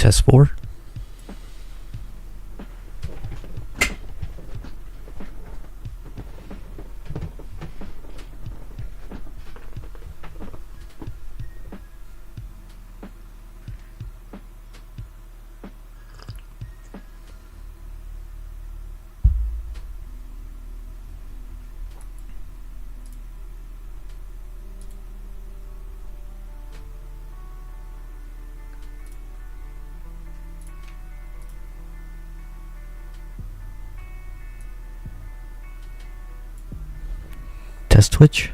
Test 4. Test Twitch.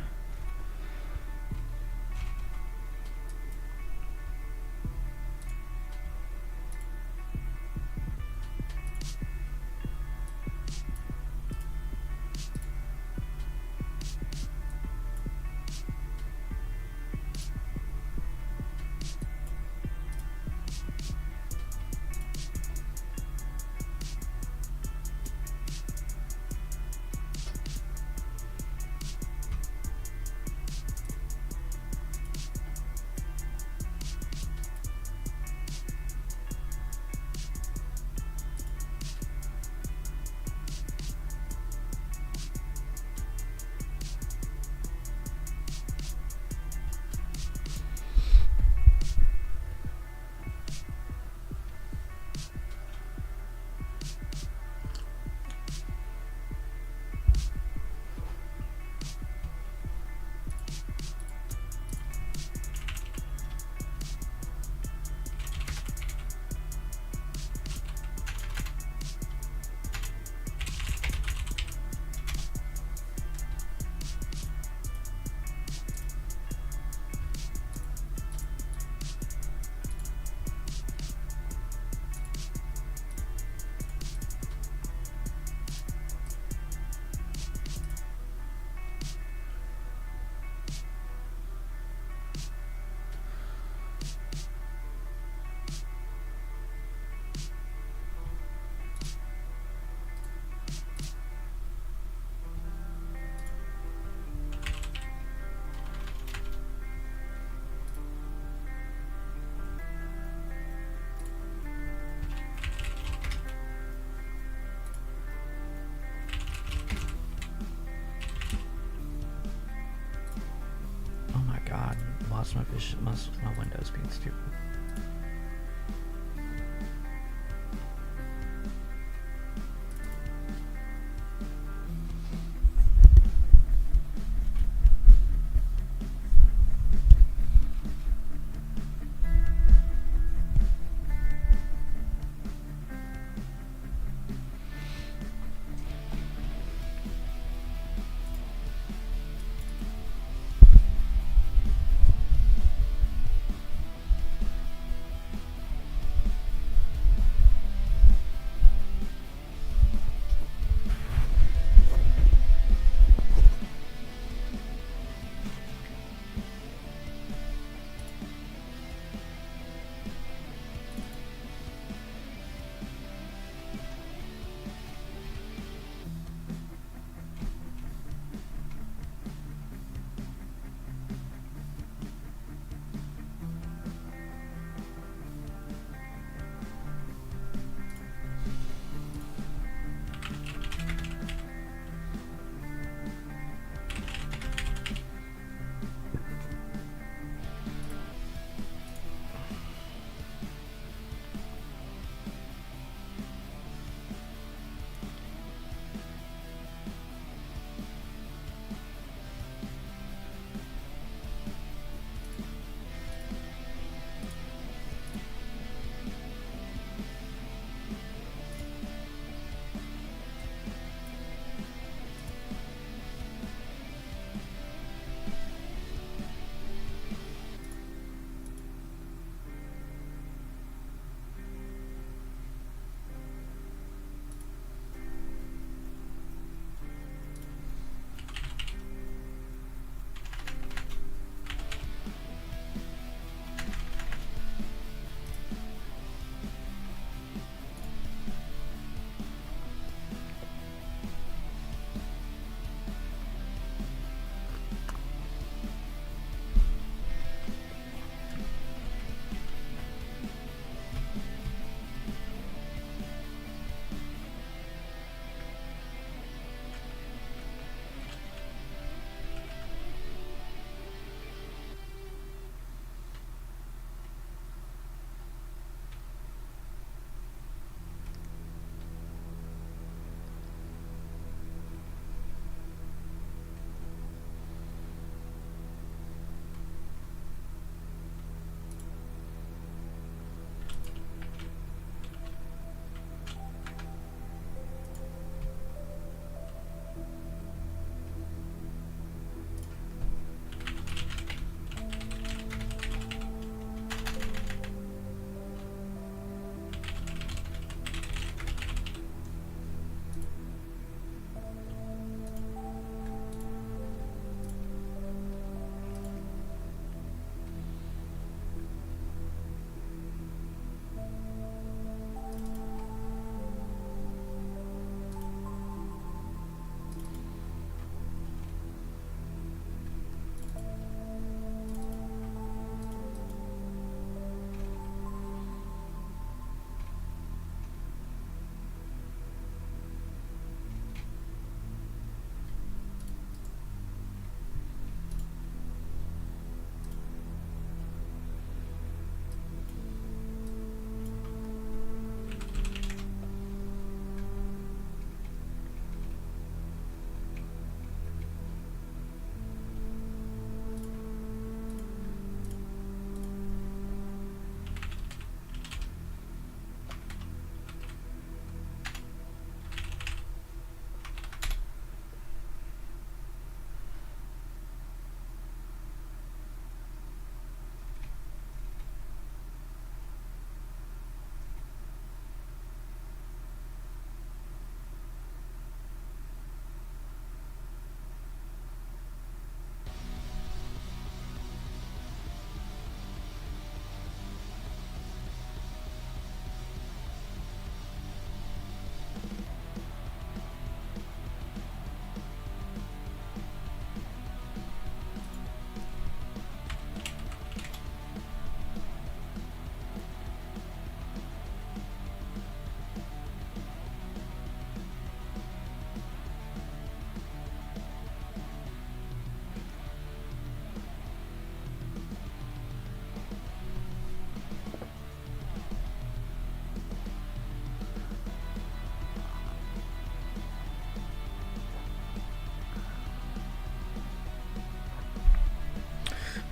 God, lost my vision. My Windows being stupid.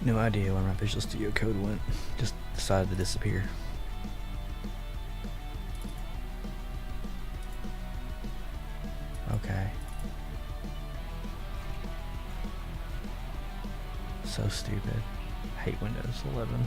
No idea where my Visual Studio Code went. Just decided to disappear. Okay. So stupid. Hate Windows 11.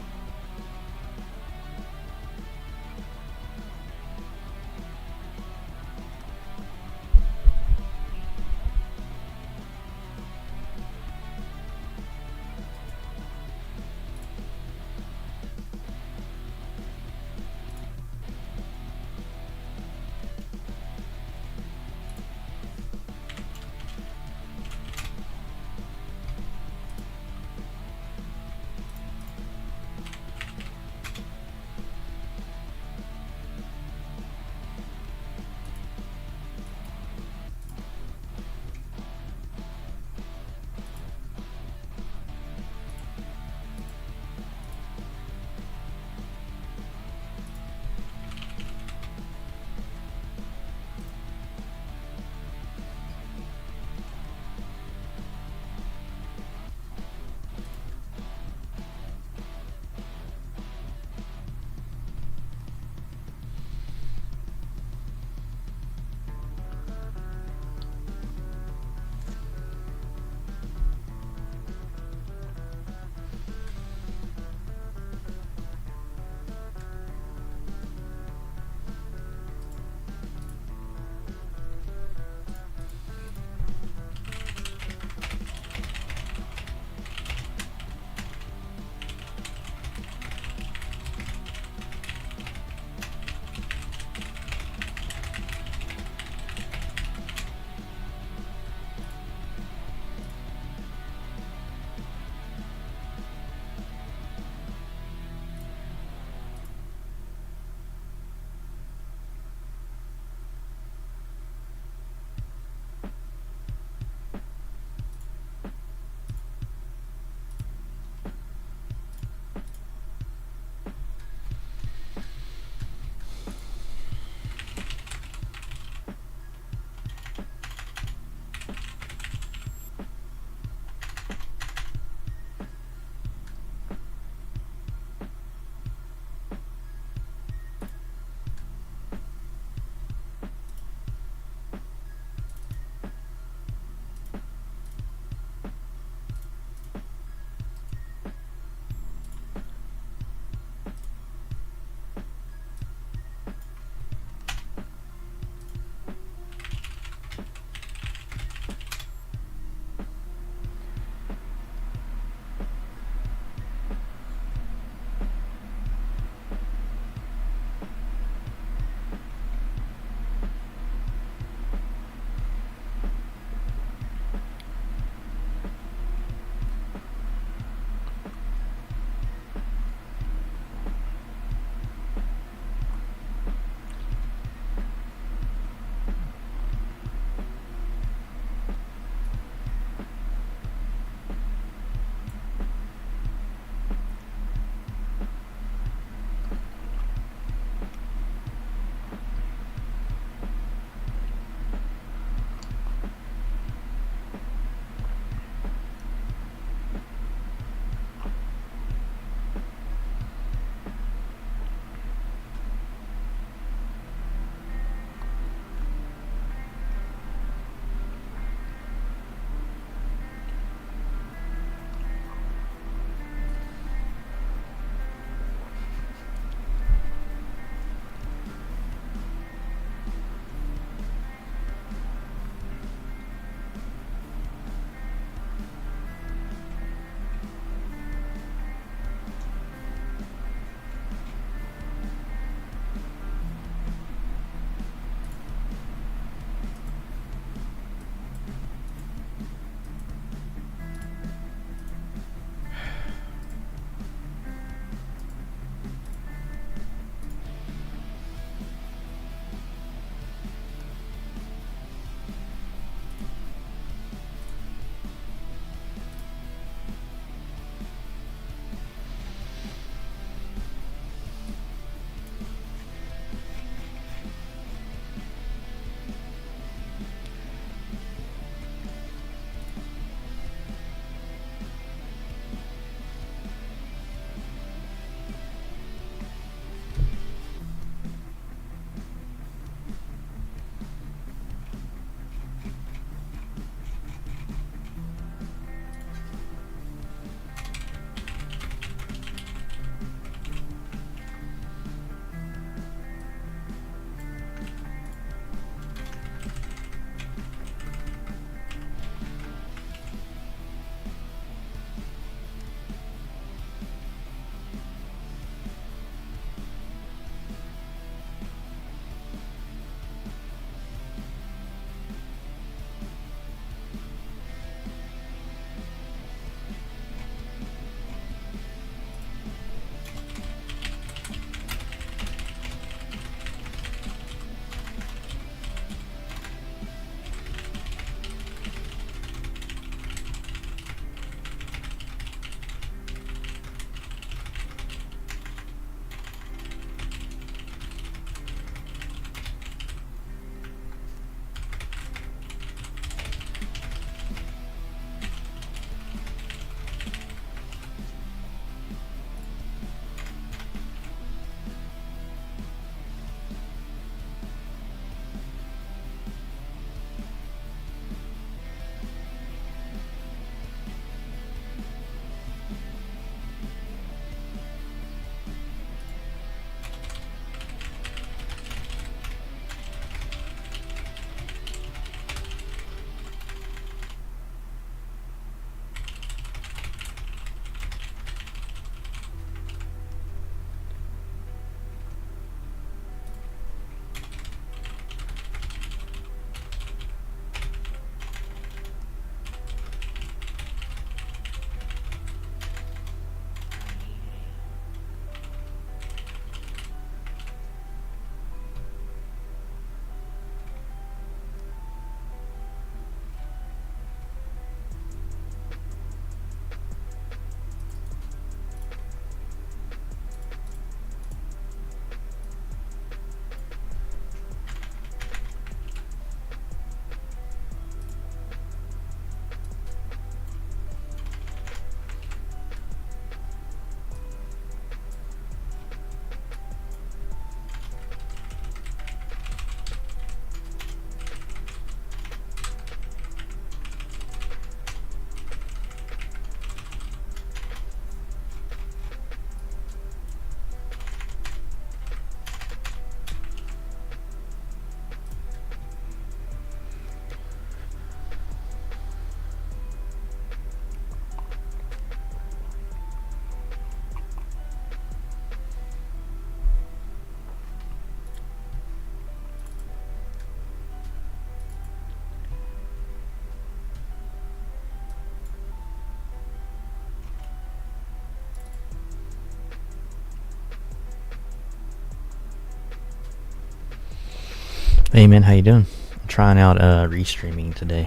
Hey man, how you doing? I'm trying out restreaming today.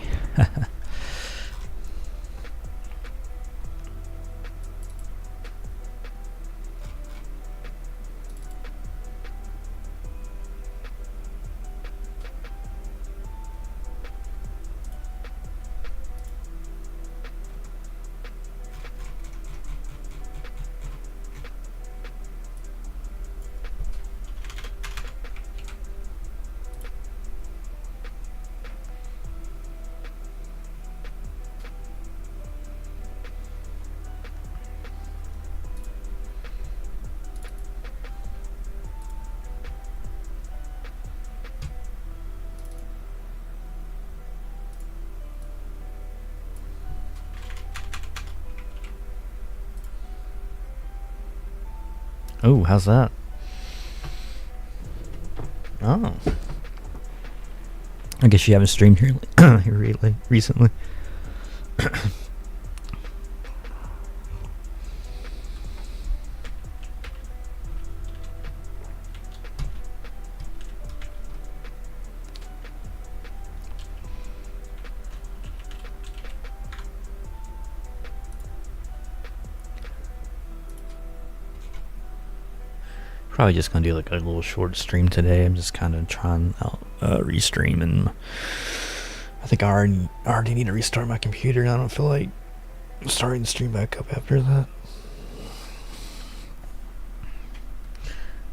Oh, how's that? Oh. I guess you haven't streamed here, here recently. Probably just gonna do like a little short stream today. I'm just kind of trying out Restream, and I think I already need to restart my computer. And I don't feel like starting the stream back up after that.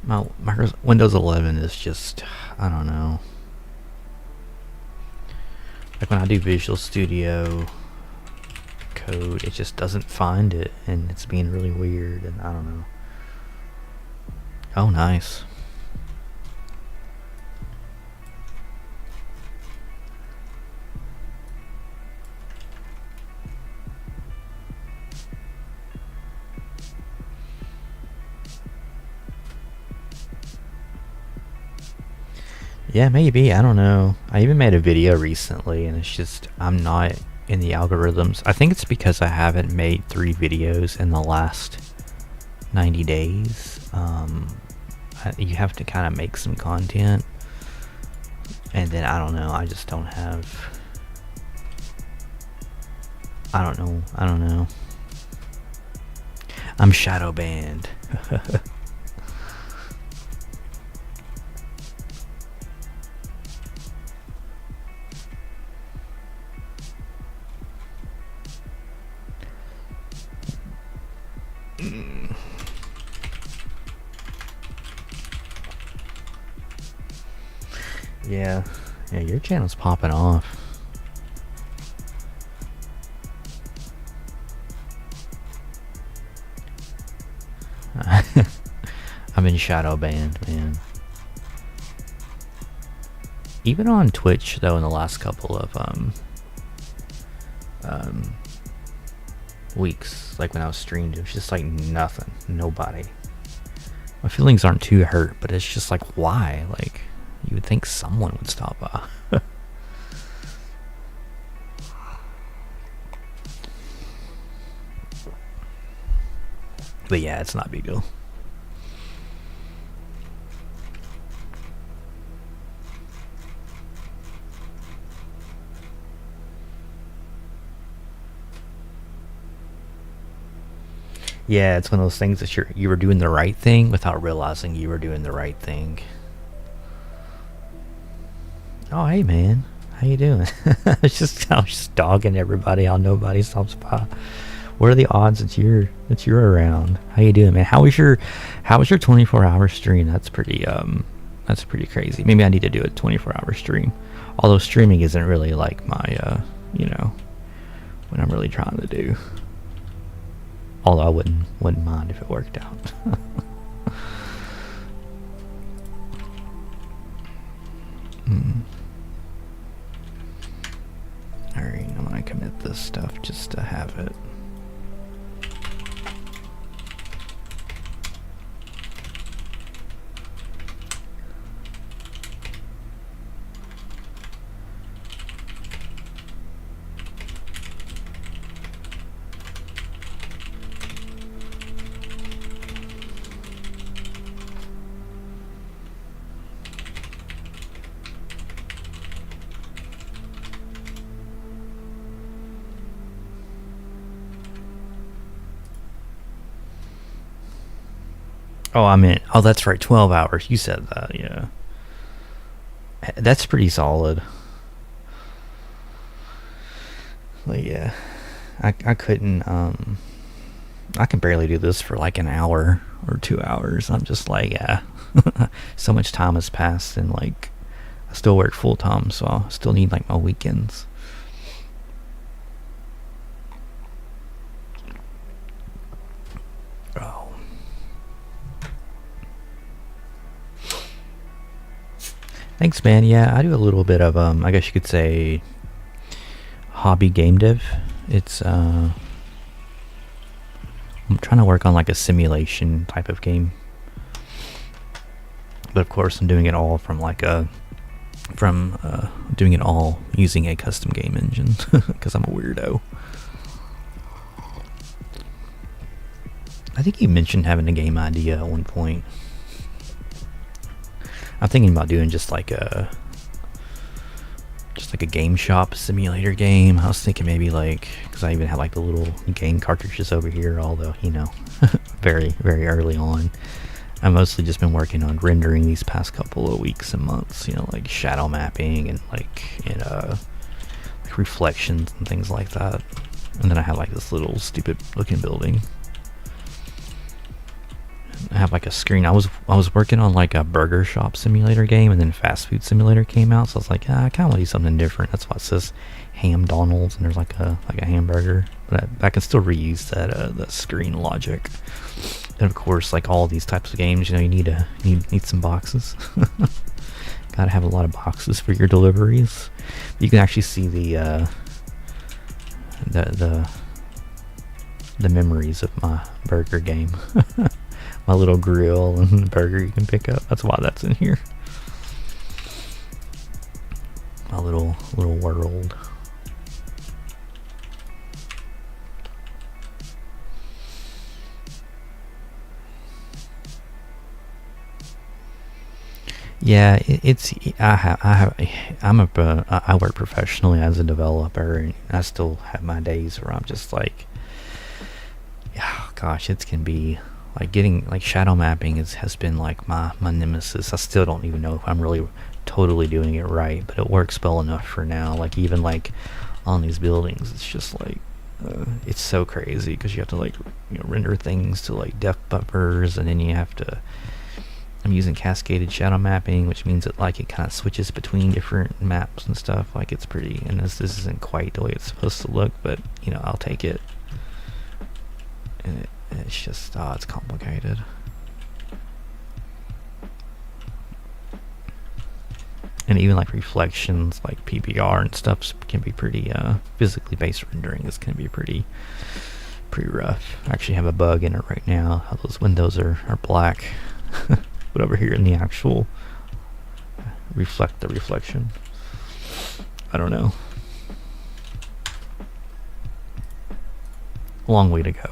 My Windows 11 is just, I don't know. Like when I do Visual Studio Code, it just doesn't find it, and it's being really weird, and I don't know. Oh, nice. Yeah, maybe. I don't know. I even made a video recently, and it's just, I'm not in the algorithms. I think it's because I haven't made 3 videos in the last 90 days. You have to kind of make some content, and then I don't know, I just don't have, I don't know. I'm shadow banned. Yeah, your channel's popping off. I've been shadow banned, man. Even on Twitch, though, in the last couple of weeks, like when I was streamed, it was just like nothing, nobody. My feelings aren't too hurt, but it's just like, why? Like, you would think someone would stop by. But yeah, it's not a big deal. Yeah, it's one of those things that you were doing the right thing without realizing you were doing the right thing. Oh, hey man, how you doing? I was just dogging everybody how nobody stops by. What are the odds that you're around? How you doing, man? How was your 24-hour stream? That's pretty crazy. Maybe I need to do a 24-hour stream. Although streaming isn't really like my what I'm really trying to do. Although I wouldn't mind if it worked out. Alright, I'm gonna commit this stuff just to have it. Oh, I meant. Oh, that's right. 12 hours. You said that. Yeah. That's pretty solid. Like, yeah. I couldn't. I can barely do this for like an hour or 2 hours. I'm just like, yeah. So much time has passed, and like, I still work full time, so I still need like my weekends. Oh. Thanks, man. Yeah, I do a little bit of I guess you could say hobby game dev. It's I'm trying to work on like a simulation type of game. But of course, I'm doing it all from like doing it all using a custom game engine because I'm a weirdo. I think you mentioned having a game idea at one point. I'm thinking about doing just like a game shop simulator game. I was thinking maybe like, because I even have like the little game cartridges over here, although, you know, very, very early on. I've mostly just been working on rendering these past couple of weeks and months, you know, like shadow mapping and like reflections and things like that. And then I have like this little stupid looking building. I have like a screen. I was working on like a burger shop simulator game, and then fast food simulator came out. So I was like, I kind of want to do something different. That's why it says Ham Donald's, and there's like a hamburger. But I can still reuse that screen logic. And of course, like all these types of games, you know, you need some boxes. Gotta have a lot of boxes for your deliveries. You can actually see the memories of my burger game. My little grill and the burger you can pick up. That's why that's in here. My little world. Yeah, I work professionally as a developer, and I still have my days where I'm just like, yeah, gosh, it can be like getting like shadow mapping has been like my nemesis. I still don't even know if I'm really totally doing it right, but it works well enough for now. Like even like on these buildings, it's just like it's so crazy because you have to like, you know, render things to like depth buffers, and then you have to. I'm using cascaded shadow mapping, which means that like it kind of switches between different maps and stuff. Like it's pretty, and this isn't quite the way it's supposed to look, but you know, I'll take it. And it's just, it's complicated. And even like reflections, like PBR and stuff, can be pretty physically based rendering. This can be pretty rough. I actually have a bug in it right now. How those windows are black. But over here in the actual reflection, I don't know. Long way to go.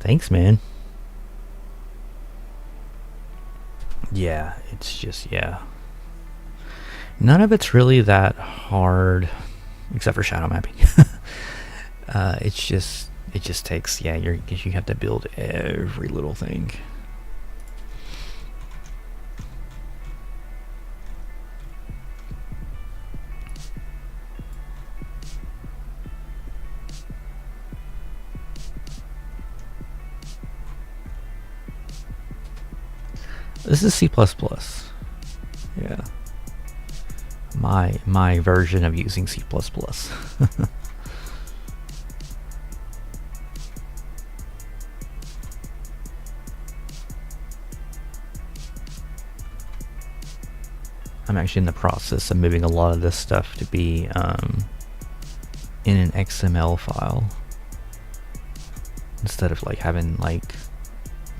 Thanks, man. Yeah, it's just, yeah. None of it's really that hard, except for shadow mapping. It just takes, yeah, you have to build every little thing. This is C++. Yeah. My version of using C++. I'm actually in the process of moving a lot of this stuff to be in an XML file instead of like having like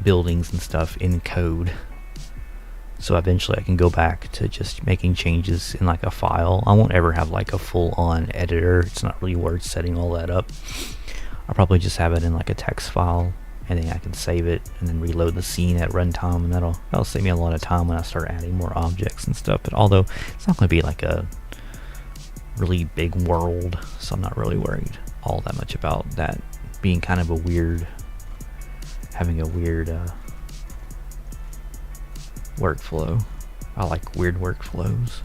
buildings and stuff in code. So eventually I can go back to just making changes in like a file. I won't ever have like a full-on editor. It's not really worth setting all that up. I'll probably just have it in like a text file, and then I can save it and then reload the scene at runtime, and that'll save me a lot of time when I start adding more objects and stuff. But although it's not going to be like a really big world, so I'm not really worried all that much about that being kind of a weird, having a weird workflow. I like weird workflows.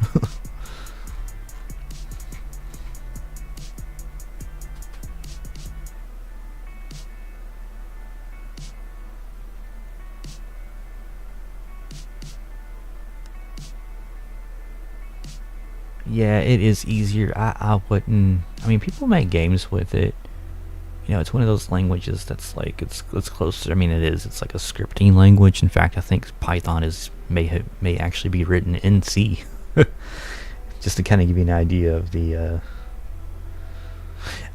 Yeah, it is easier. I wouldn't. I mean, people make games with it. You know, it's one of those languages that's like it's closer. I mean, it is. It's like a scripting language. In fact, I think Python may actually be written in C. Just to kind of give you an idea of the.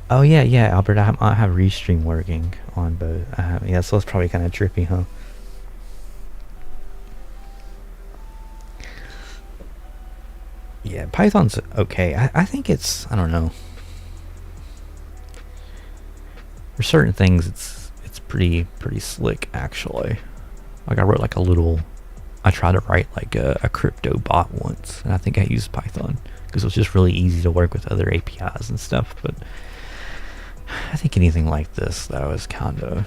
Oh yeah, Albert. I have Restream working on both. Yeah, so it's probably kind of trippy, huh? Yeah, Python's okay. I think it's, I don't know. For certain things, it's pretty slick actually. Like I wrote like a little. I tried to write like a crypto bot once, and I think I used Python because it was just really easy to work with other APIs and stuff. But I think anything like this though is kind of.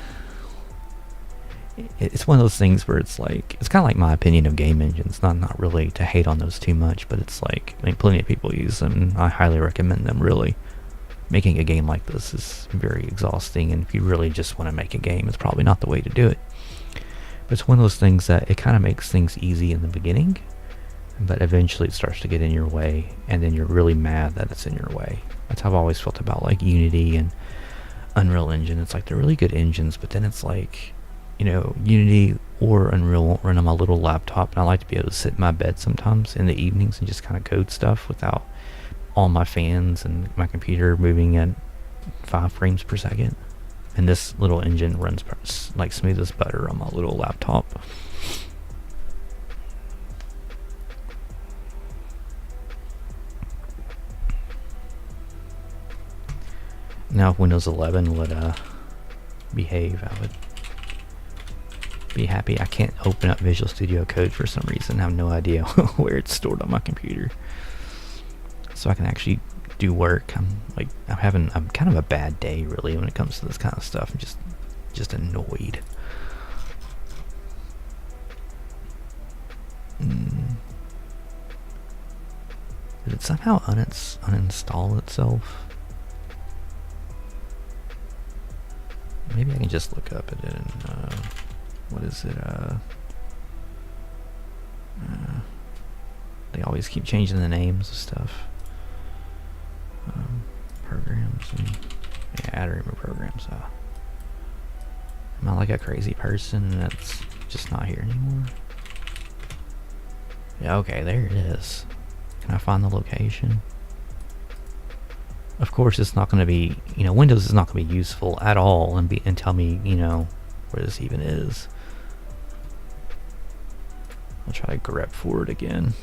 It's one of those things where it's like, it's kind of like my opinion of game engines. Not really to hate on those too much, but it's like, I mean, plenty of people use them, and I highly recommend them. Really, making a game like this is very exhausting, and if you really just want to make a game, it's probably not the way to do it. But it's one of those things that it kind of makes things easy in the beginning, but eventually it starts to get in your way, and then you're really mad that it's in your way. That's how I've always felt about like Unity and Unreal Engine. It's like they're really good engines, but then it's like, you know, Unity or Unreal won't run on my little laptop, and I like to be able to sit in my bed sometimes in the evenings and just kind of code stuff without all my fans and my computer moving at 5 frames per second. And this little engine runs like smooth as butter on my little laptop. Now if Windows 11 would behave, I would be happy. I can't open up Visual Studio Code for some reason. I have no idea where it's stored on my computer. So I can actually do work. I'm kind of a bad day really when it comes to this kind of stuff. I'm just annoyed. Did it somehow uninstall itself? Maybe I can just look up at it and what is it? They always keep changing the names of stuff. Programs and yeah, add or remove programs. Am I like a crazy person that's just not here anymore? Yeah, okay, there it is. Can I find the location? Of course, it's not going to be, you know, Windows is not going to be useful at all and tell me, you know, where this even is. I'll try to grep for it again.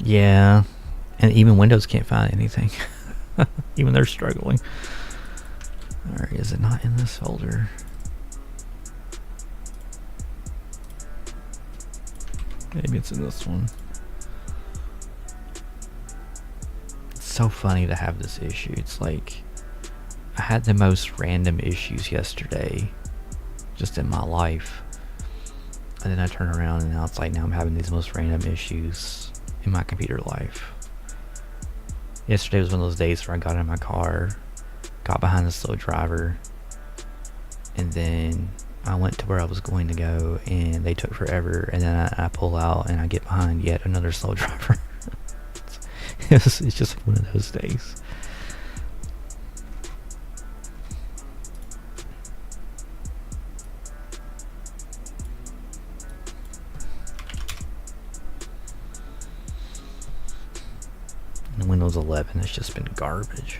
Yeah, and even Windows can't find anything. Even they're struggling. Alright, is it not in this folder? Maybe it's in this one. It's so funny to have this issue. It's like I had the most random issues yesterday just in my life. And then I turn around and now it's like now I'm having these most random issues in my computer life. Yesterday was one of those days where I got in my car, got behind the slow driver, and then I went to where I was going to go and they took forever, and then I pull out and I get behind yet another slow driver. It's just one of those days. And Windows 11 has just been garbage.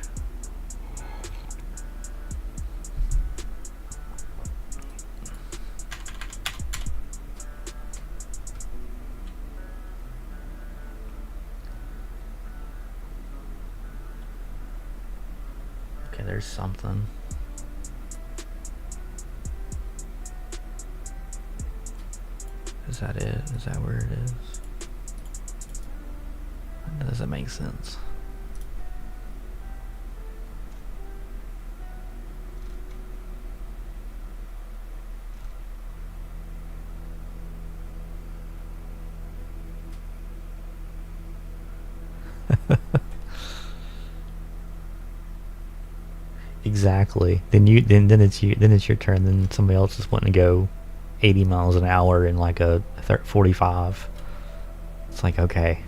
Okay, there's something. Is that it? Is that where it is? Does that make sense? Exactly. Then it's your turn. Then somebody else is wanting to go 80 miles an hour in like a 45. It's like, okay.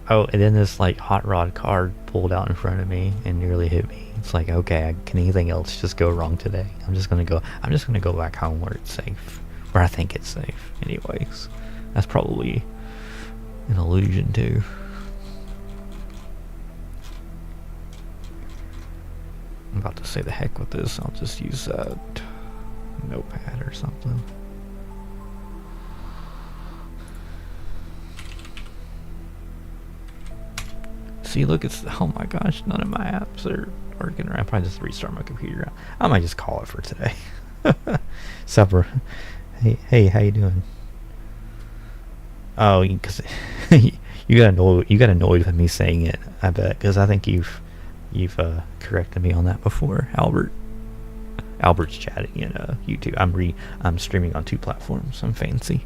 Oh, and then this like hot rod car pulled out in front of me and nearly hit me. It's like, okay, can anything else just go wrong today? I'm just gonna go back home where it's safe, where I think it's safe. Anyways, that's probably an illusion too. I'm about to say the heck with this. I'll just use a notepad or something. See, look, it's, oh my gosh, none of my apps are working. I'll probably just restart my computer. I might just call it for today. Supper. Hey, how you doing? Oh, because you got annoyed with me saying it, I bet, because I think you've corrected me on that before, Albert. Albert's chatting in YouTube. I'm streaming on 2 platforms. I'm fancy.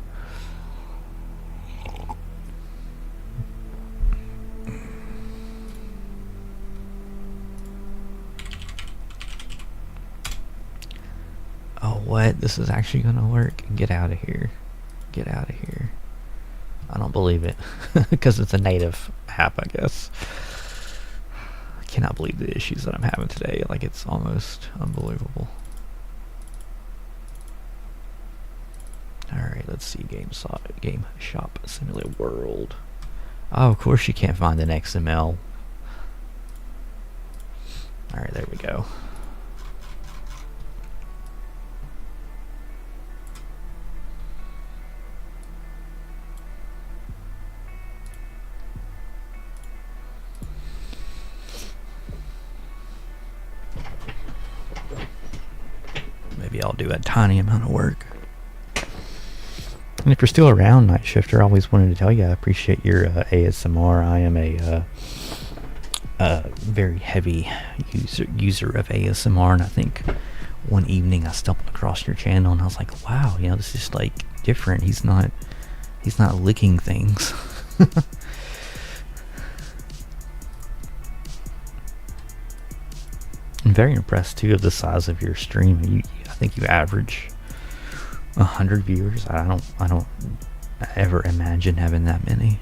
Oh, what? This is actually gonna work? Get out of here. Get out of here. I don't believe it. Because it's a native app, I guess. I cannot believe the issues that I'm having today. Like, it's almost unbelievable. Alright, let's see. Game Shop Simulator World. Oh, of course you can't find an XML. Alright, there we go. Maybe I'll do a tiny amount of work. And if you're still around, Night Shifter, I always wanted to tell you I appreciate your ASMR. I am a very heavy user of ASMR, and I think one evening I stumbled across your channel and I was like, wow, you know, this is like different. He's not licking things. I'm very impressed too of the size of your stream. I think you average 100 viewers. I don't ever imagine having that many,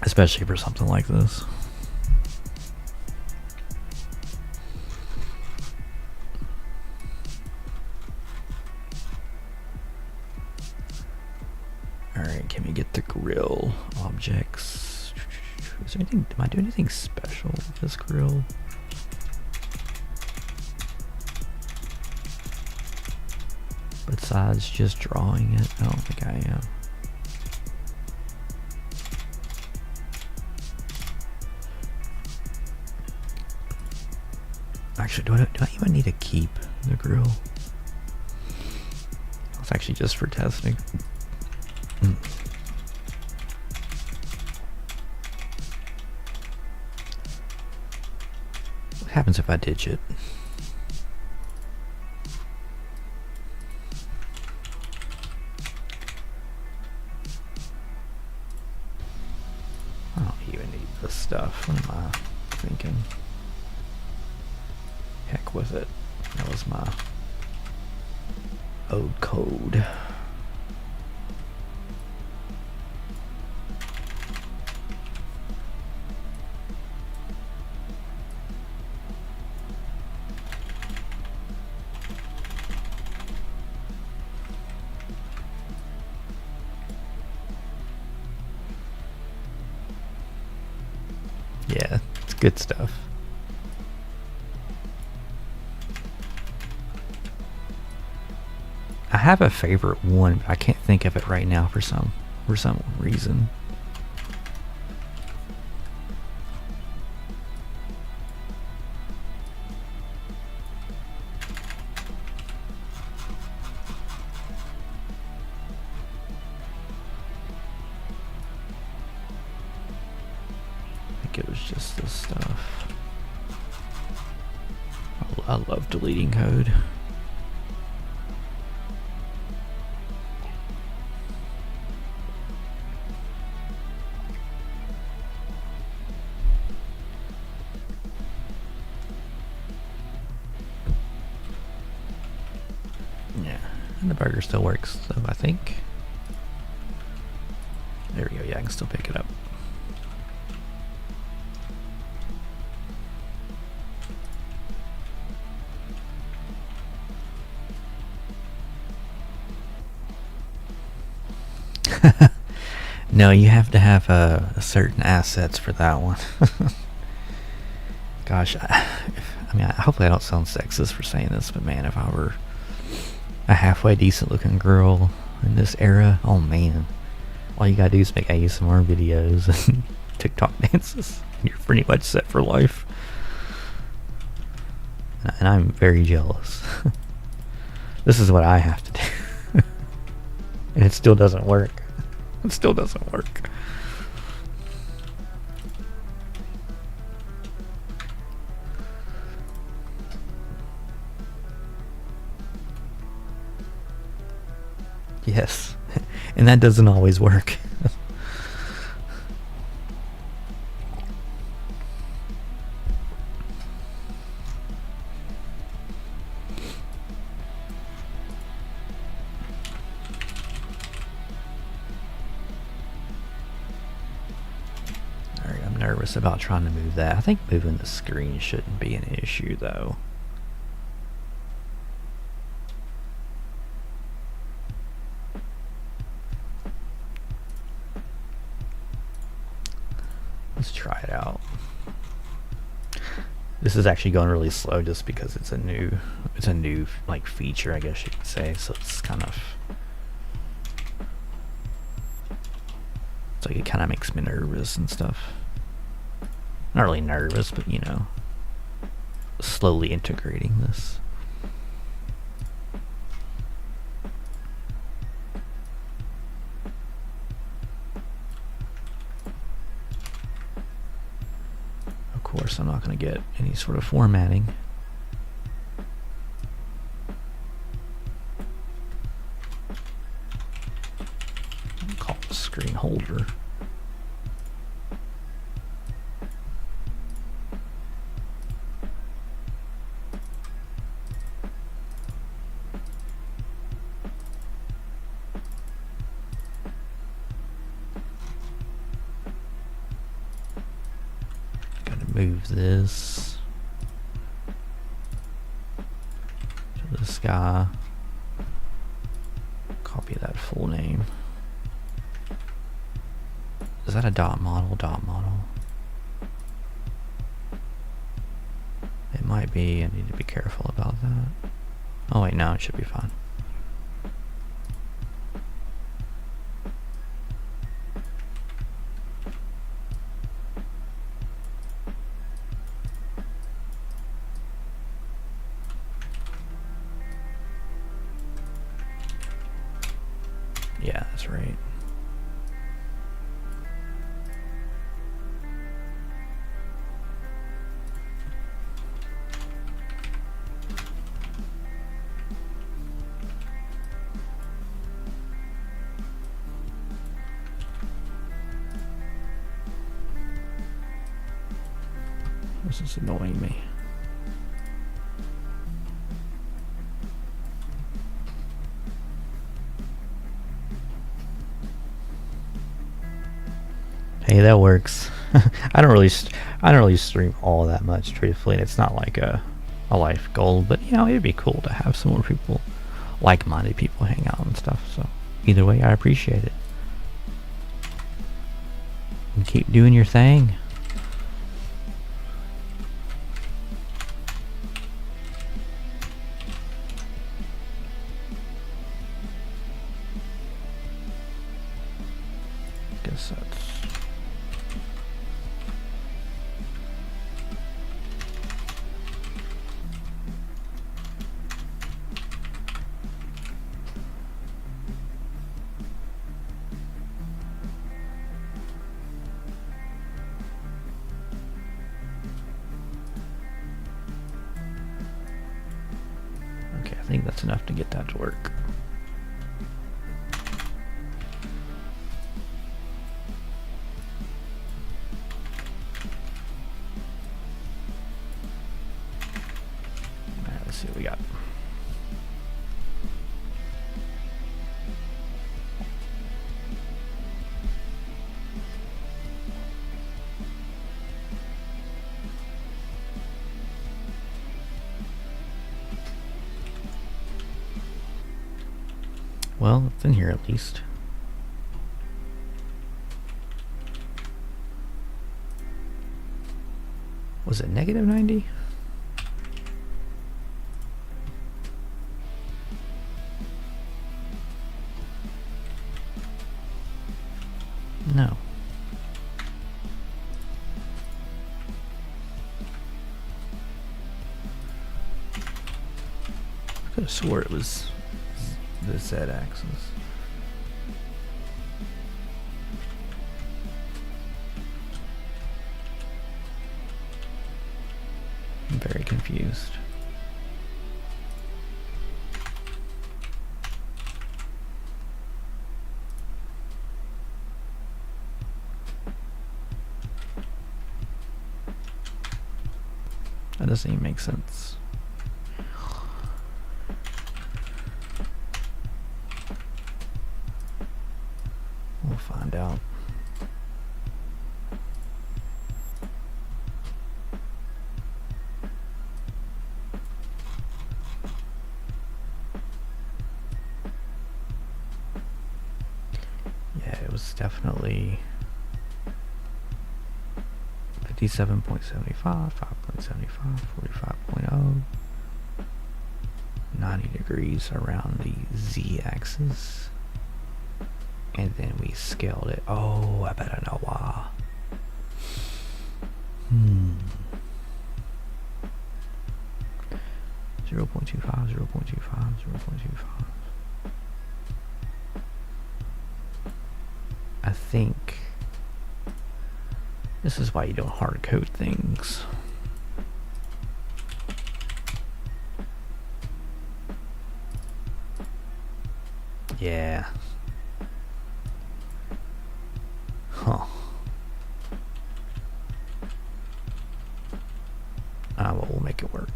especially for something like this. All right, can we get the grill objects? Is there anything? Am I doing anything special with this grill? Besides just drawing it, I don't think I am. Actually, do I even need to keep the grill? It's actually just for testing. What happens if I ditch it? I don't even need this stuff. What am I thinking? Heck with it. That was my old code. Yeah, it's good stuff. I have a favorite one, but I can't think of it right now for some reason. I think it was just this stuff. I love deleting code. And the burger still works, so I think. There we go, yeah, I can still pick it up. No, you have to have certain assets for that one. Gosh, I mean, hopefully I don't sound sexist for saying this, but man, if I were a halfway decent looking girl in this era, oh man, all you gotta do is make ASMR videos and TikTok dances. You're pretty much set for life. And I'm very jealous. This is what I have to do. And it still doesn't work. It still doesn't work. Yes, and that doesn't always work. Alright, I'm nervous about trying to move that. I think moving the screen shouldn't be an issue though. Let's try it out. This is actually going really slow just because it's a new like feature, I guess you could say. So it's kind of, it's like it kind of makes me nervous and stuff. Not really nervous, but you know, slowly integrating this. Of course, I'm not going to get any sort of formatting. I'll call it a screen holder. Move this to this guy. Copy that full name. Is that a dot model? Dot model. It might be. I need to be careful about that. Oh wait, no, it should be fine. that's right. This is annoying me. Hey, that works. I don't really stream all that much, truthfully, and it's not like a life goal, but you know, it'd be cool to have some more people, like-minded people, hang out and stuff. So either way, I appreciate it. And keep doing your thing. Guess that's... Okay, I think that's enough to get that to work. Alright, let's see what we got. Well, it's in here at least. Was it negative 90? No. I could have swore it was the Z-axis. I'm very confused. That doesn't even make sense. We'll find out. Yeah, it was definitely 57.75, 5.75, 45.0, 90 degrees around the Z-axis. And then we scaled it. Oh, I bet I know why. 0.25, 0.25, 0.25. I think this is why you don't hard code things. Yeah. Huh. Well, we'll make it work.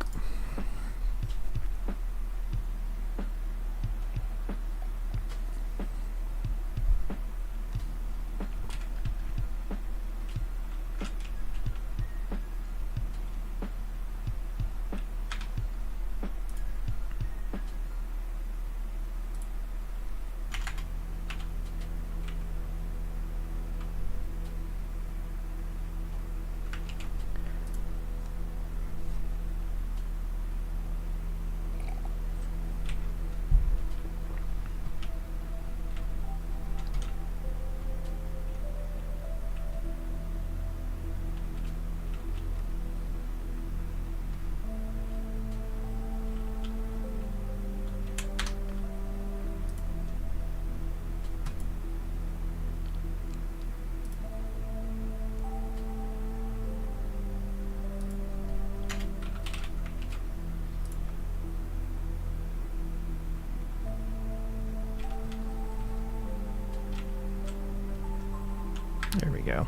we go.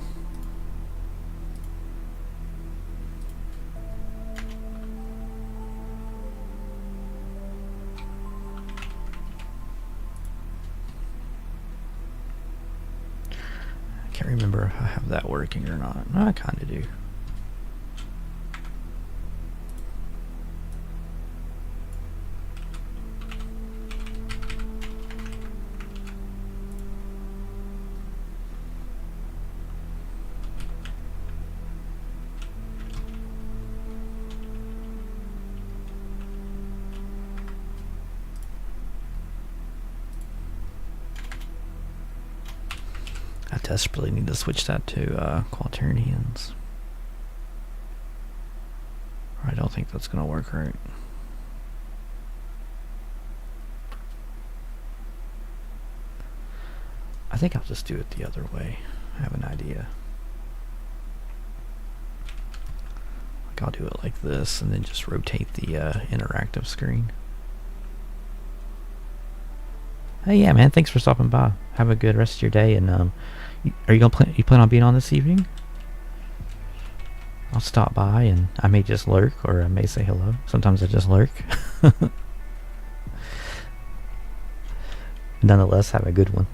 I can't remember if I have that working or not. No, I kind of do. I desperately need to switch that to quaternions. I don't think that's going to work right. I think I'll just do it the other way. I have an idea. Like I'll do it like this and then just rotate the interactive screen. Hey, yeah, man. Thanks for stopping by. Have a good rest of your day. And are you plan on being on this evening? I'll stop by and I may just lurk or I may say hello. Sometimes I just lurk. Nonetheless, have a good one.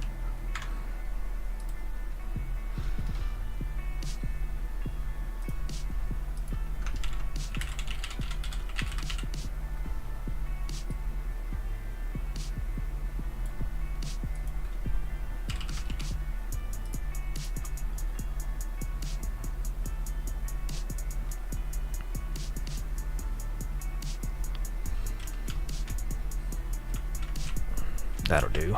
That'll do.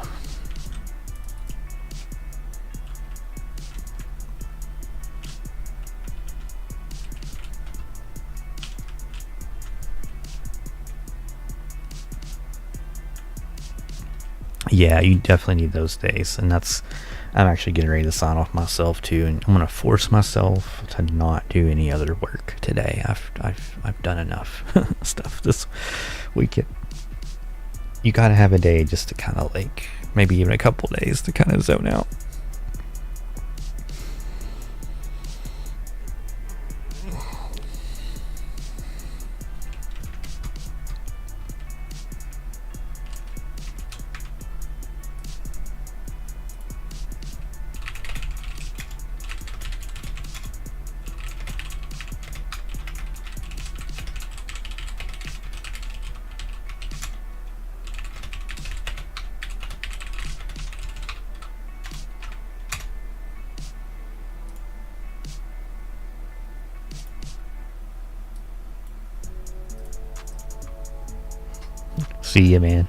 Yeah, you definitely need those days, and I'm actually getting ready to sign off myself too, and I'm gonna force myself to not do any other work today. I've done enough stuff this weekend. You gotta have a day just to kind of like, maybe even a couple days to kind of zone out. See ya, man.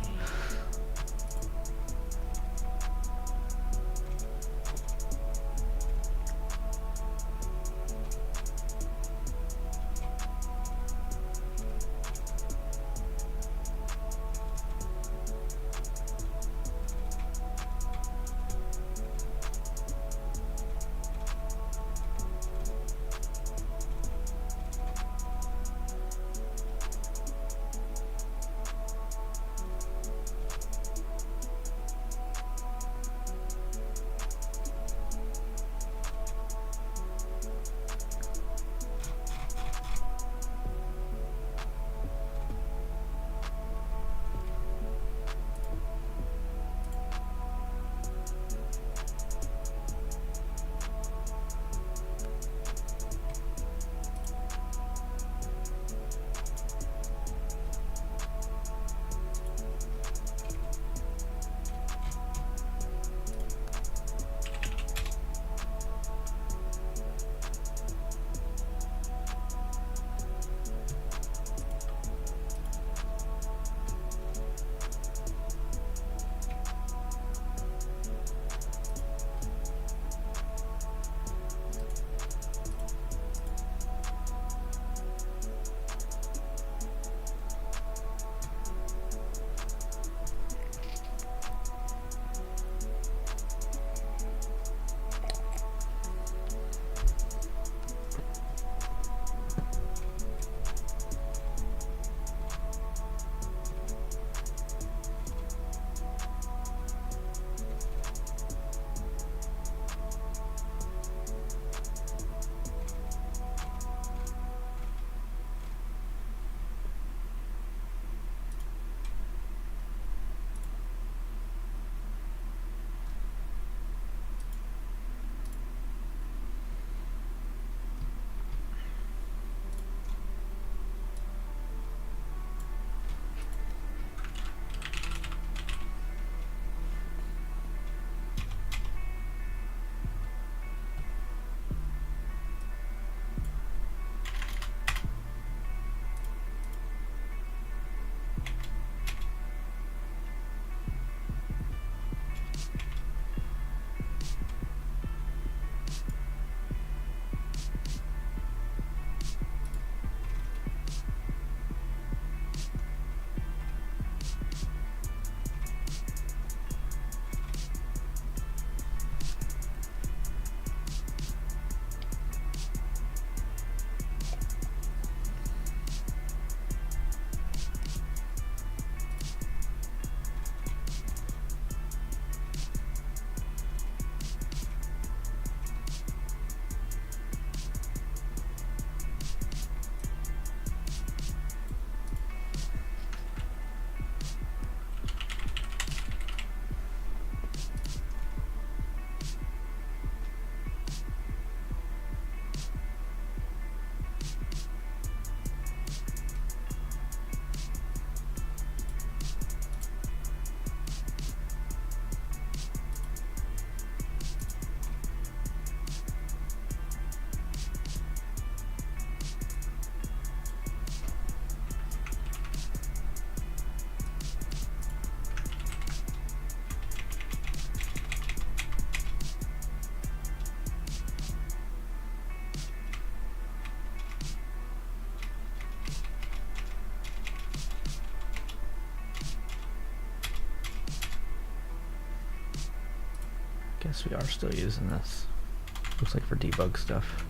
Guess we are still using this. Looks like for debug stuff.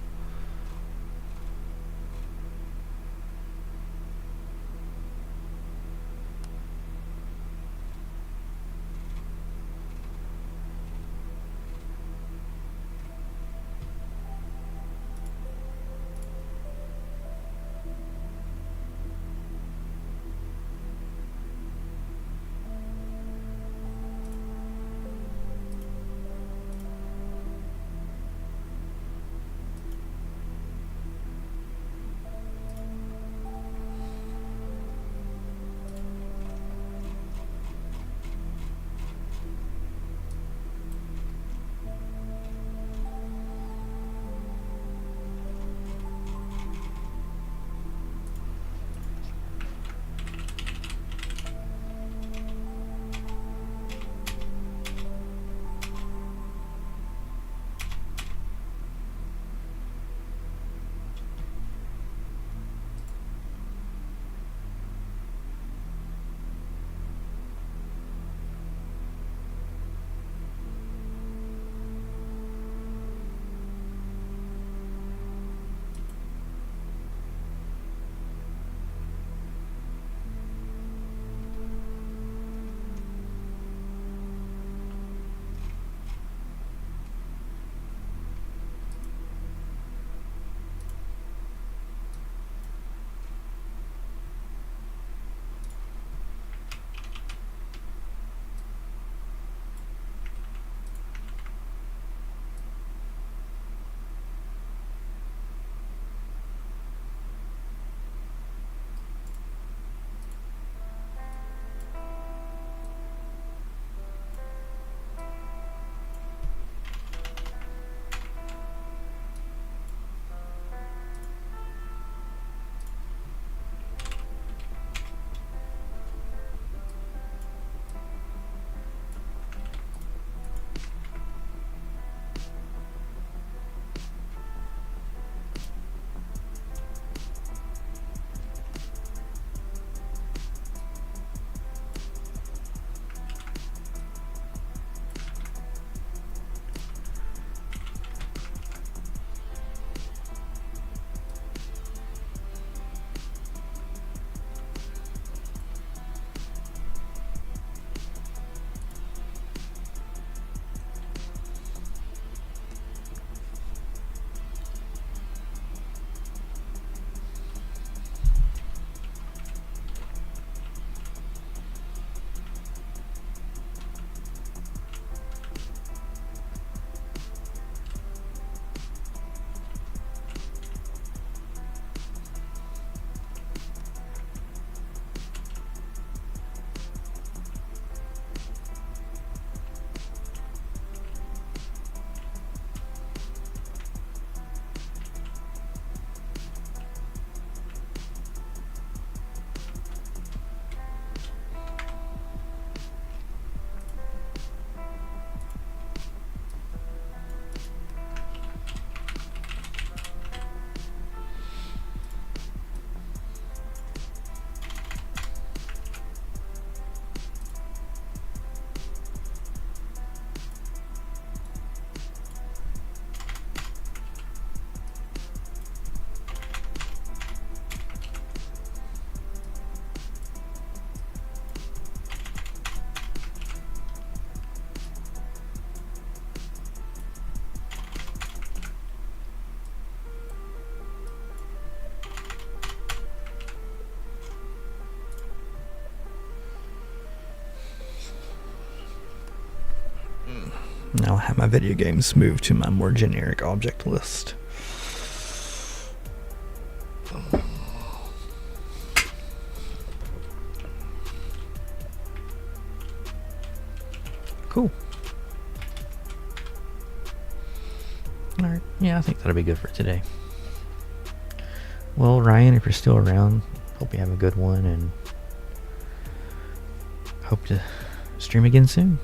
Now I'll have my video games moved to my more generic object list. Cool. Alright, yeah, I think that'll be good for today. Well, Ryan, if you're still around, hope you have a good one and hope to stream again soon.